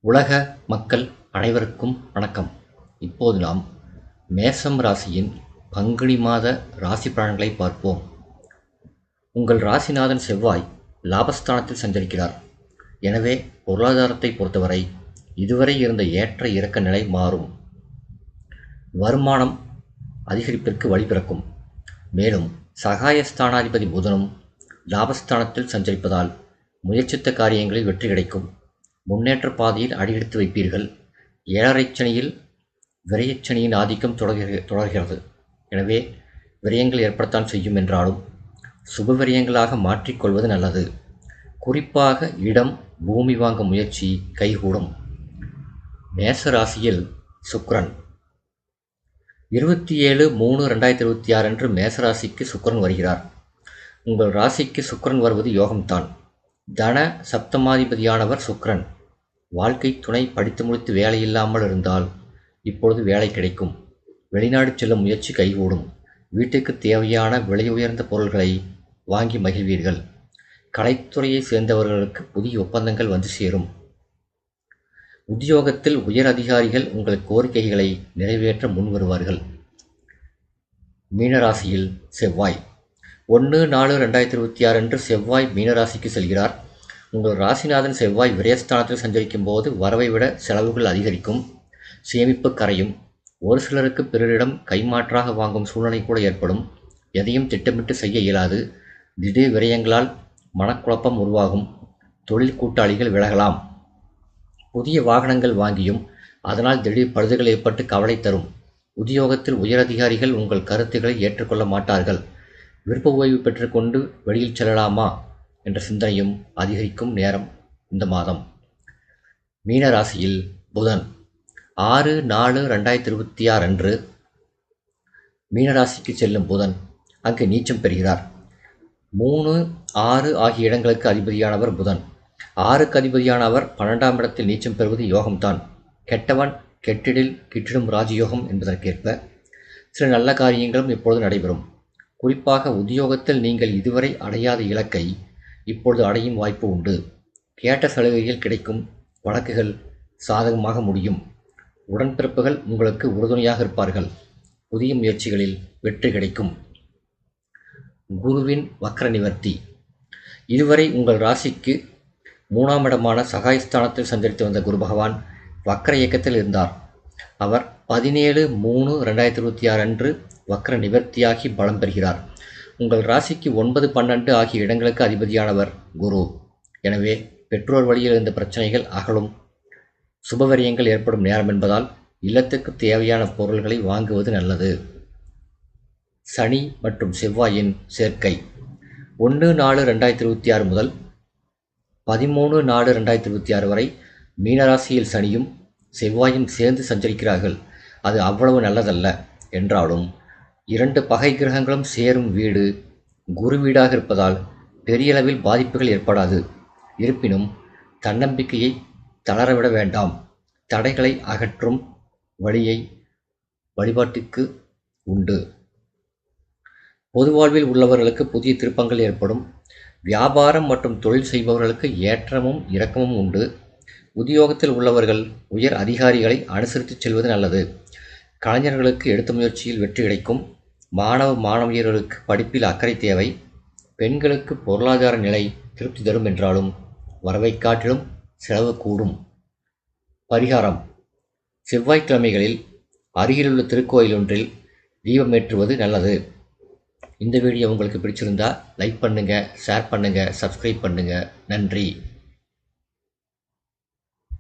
உலக மக்கள் அனைவருக்கும் வணக்கம். இப்போது நாம் மேஷம் ராசியின் பங்குனி மாத ராசி பலன்களை பார்ப்போம். உங்கள் ராசிநாதன் செவ்வாய் லாபஸ்தானத்தில் சஞ்சரிக்கிறார். எனவே பொருளாதாரத்தை பொறுத்தவரை இதுவரை இருந்த ஏற்ற இறக்க நிலை மாறும். வருமானம் அதிகரிப்பிற்கு வழிபிறக்கும். மேலும் சகாயஸ்தானாதிபதி புதனும் லாபஸ்தானத்தில் சஞ்சரிப்பதால் முயற்சித்த காரியங்களில் வெற்றி கிடைக்கும். முன்னேற்ற பாதையில் அடியெடுத்து வைப்பீர்கள். ஏழரைச்சனியில் விரயச்சனியின் ஆதிக்கம் தொடர்கிறது. எனவே விரயங்கள் ஏற்படத்தான் செய்யும் என்றாலும் சுப விரயங்களாக மாற்றிக்கொள்வது நல்லது. குறிப்பாக இடம், பூமி வாங்கும் முயற்சி கைகூடும். மேஷ ராசியில் சுக்கிரன் 27/3/2026 அன்று மேசராசிக்கு சுக்கிரன் வருகிறார். உங்கள் ராசிக்கு சுக்கிரன் வருவது யோகம்தான். தன சப்தமாதிபதியானவர் சுக்கிரன். வாழ்க்கை துணை படித்து முடித்து வேலை இல்லாமல் இருந்தால் இப்பொழுது வேலை கிடைக்கும். வெளிநாடு செல்லும் முயற்சி கைகூடும். வீட்டுக்கு தேவையான விலை உயர்ந்த பொருள்களை வாங்கி மகிழ்வீர்கள். கலைத்துறையை சேர்ந்தவர்களுக்கு புதிய ஒப்பந்தங்கள் வந்து சேரும். உத்தியோகத்தில் உயர் அதிகாரிகள் உங்கள் கோரிக்கைகளை நிறைவேற்ற முன்வருவார்கள். மீனராசியில் செவ்வாய் 1/4/2026 அன்று செவ்வாய் மீனராசிக்கு செல்கிறார். உங்கள் ராசிநாதன் செவ்வாய் விரயஸ்தானத்தில் சஞ்சரிக்கும் போது வரவை விட செலவுகள் அதிகரிக்கும். சேமிப்பு கரையும். ஒரு சிலருக்கு பிறரிடம் கைமாற்றாக வாங்கும் சூழ்நிலை கூட ஏற்படும். எதையும் திட்டமிட்டு செய்ய இயலாது. திடீர் விரயங்களால் மனக்குழப்பம் உருவாகும். தொழில் கூட்டாளிகள் விலகலாம். புதிய வாகனங்கள் வாங்கியும் அதனால் திடீர் பழுதுகள் ஏற்பட்டு கவலை தரும். உத்தியோகத்தில் உயரதிகாரிகள் உங்கள் கருத்துக்களை ஏற்றுக்கொள்ள மாட்டார்கள். விருப்ப ஓய்வு பெற்றுக்கொண்டு வெளியில் செல்லலாமா என்ற சிந்தனையும் அதிகரிக்கும் நேரம் இந்த மாதம். மீனராசியில் புதன் 6/4/2026 அன்று மீனராசிக்கு செல்லும் புதன் அங்கு நீச்சம் பெறுகிறார். 3, 6 ஆகிய இடங்களுக்கு அதிபதியானவர் புதன். 6க்கு அதிபதியான அவர் 12ஆம் இடத்தில் நீச்சம் பெறுவது யோகம்தான். கெட்டவன் கெட்டிடில் கிட்டிடும் ராஜயோகம் என்பதற்கேற்ப சில நல்ல காரியங்களும் இப்பொழுது நடைபெறும். குறிப்பாக உத்தியோகத்தில் நீங்கள் இதுவரை அடையாத இலக்கை இப்பொழுது அடையும் வாய்ப்பு உண்டு. கேட்ட சலுகைகள் கிடைக்கும். வழக்குகள் சாதகமாக முடியும். உடன்பிறப்புகள் உங்களுக்கு உறுதுணையாக இருப்பார்கள். புதிய முயற்சிகளில் வெற்றி கிடைக்கும். குருவின் வக்ர நிவர்த்தி. இதுவரை உங்கள் ராசிக்கு 3ஆம் இடமான சகாயஸ்தானத்தில் சஞ்சரித்து வந்த குரு பகவான் வக்ர இயக்கத்தில் இருந்தார். அவர் 17/3/2026 அன்று வக்ர நிவர்த்தியாகி பலம் பெறுகிறார். உங்கள் ராசிக்கு 9, 12 ஆகிய இடங்களுக்கு அதிபதியானவர் குரு. எனவே பெற்றோர் வழியில் இருந்த பிரச்சனைகள் அகலும். சுபவரியங்கள் ஏற்படும் நேரம் என்பதால் இல்லத்துக்கு தேவையான பொருள்களை வாங்குவது நல்லது. சனி மற்றும் செவ்வாயின் சேர்க்கை 1/4/2026 முதல் 13/4/2026 வரை மீனராசியில் சனியும் செவ்வாயும் சேர்ந்து சஞ்சரிக்கிறார்கள். அது அவ்வளவு நல்லதல்ல என்றாலும் 2 பகை கிரகங்களும் சேரும் வீடு குரு வீடாக இருப்பதால் பெரியளவில் பாதிப்புகள் ஏற்படாது. இருப்பினும் தன்னம்பிக்கையை தளரவிட வேண்டாம். தடைகளை அகற்றும் வழியை வழிபாட்டுக்கு உண்டு. பொது வாழ்வில் உள்ளவர்களுக்கு புதிய திருப்பங்கள் ஏற்படும். வியாபாரம் மற்றும் தொழில் செய்பவர்களுக்கு ஏற்றமும் இறக்கமும் உண்டு. உத்தியோகத்தில் உள்ளவர்கள் உயர் அதிகாரிகளை அனுசரித்து செல்வது நல்லது. கலைஞர்களுக்கு எடுத்த முயற்சியில் வெற்றி கிடைக்கும். மாணவியர்களுக்கு படிப்பில் அக்கறை தேவை. பெண்களுக்கு பொருளாதார நிலை திருப்தி தரும் என்றாலும் வரவை காட்டிலும் செலவு கூடும். பரிகாரம்: செவ்வாய்க்கிழமைகளில் அருகிலுள்ள திருக்கோயில் ஒன்றில் தீபமேற்றுவது நல்லது. இந்த வீடியோ உங்களுக்கு பிடிச்சிருந்தா லைக் பண்ணுங்கள், ஷேர் பண்ணுங்கள், சப்ஸ்கிரைப் பண்ணுங்கள். நன்றி.